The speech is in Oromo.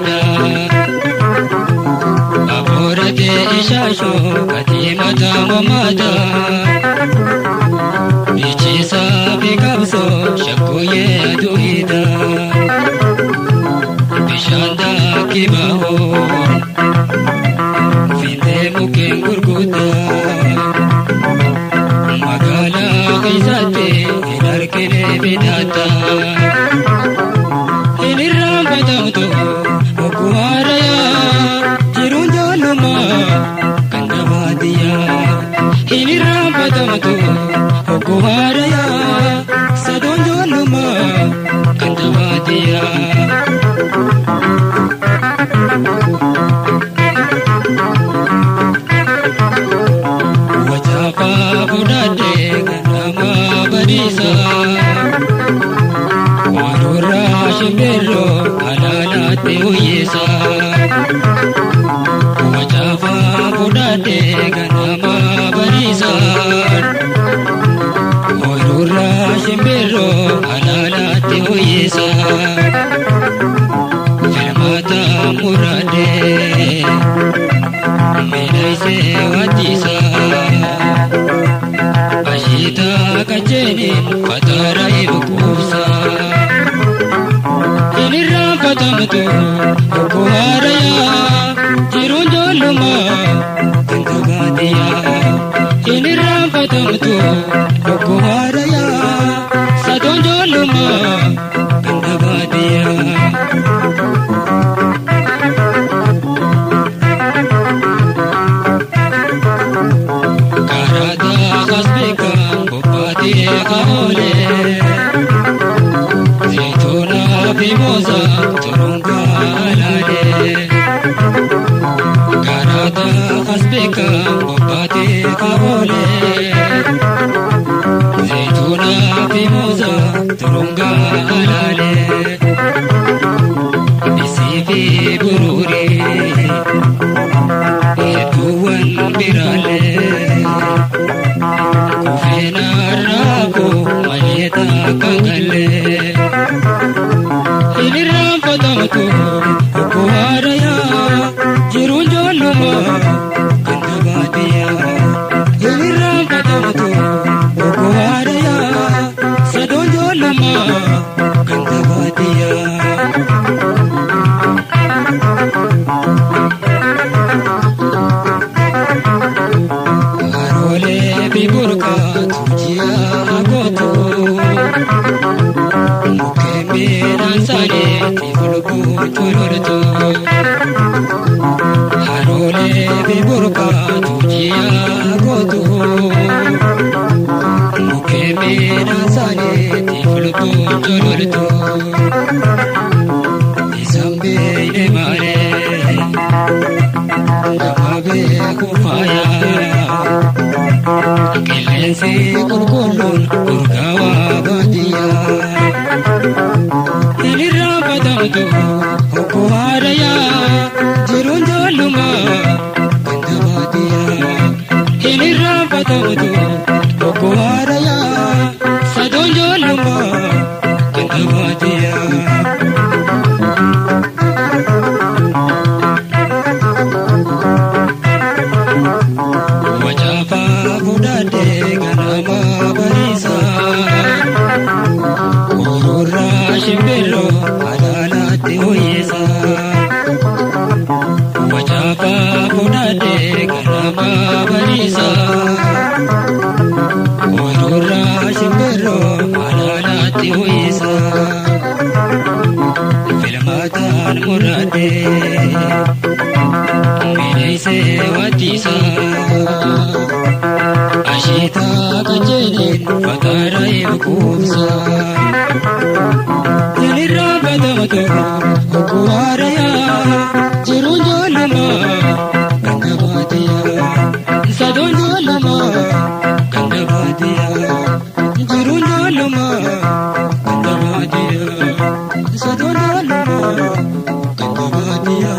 duida aborate ishasho katimata mamada ichisa bigabso shakoye duida bishanda kibaho finde muken gurguda magala kaisate inarkene bidata iniram badamto okuaraya jirunjaluma kandavadiya iniram badamto okuaraya sadonjaluma kandavadiya budade ganama barisa warura shimbero alalate uyesa wajafa budade ganama barisa warura shimbero alalate uyesa firmata murade minaise watisa ashita kacheni fatara ibkusa inira patamtu okuaraya jirunjoluma kandavadiya inira patamtu okuaraya sadonjoluma kandavadiya kaole zitona bimoza turunga alale karada hasbeka bopate kaole zitona bimoza turunga alale bisivi bururi eduwan birale kufena rako maleta kangale iniram padamtu okuaraya jirunjoluma kandavadiya iniram padamtu okuaraya sadonjoluma kandavadiya biburka tujia agoto mukeme nansare tifulku chulurto harole biburka tujia agoto mukeme nansare tifulku chulurto isambe ile mare namabe kufaya kelensi kulkulun urgawa badiya inira badamtu okuaraya jirunjaluma kandavadiya inira badamtu okuaraya sadonjaluma kandavadiya budade ganama barisa urura shimbero alalate uyesa wajaba budade ganama barisa urura shimbero alalate uyesa filmatan murade minaise watisa ashita kacheni fatara ibkusa inira badamtu okuaraya jirunjoluma kandavadiya sadonjoluma kandavadiya jirunjoluma kandavadiya sadonjoluma kandavadiya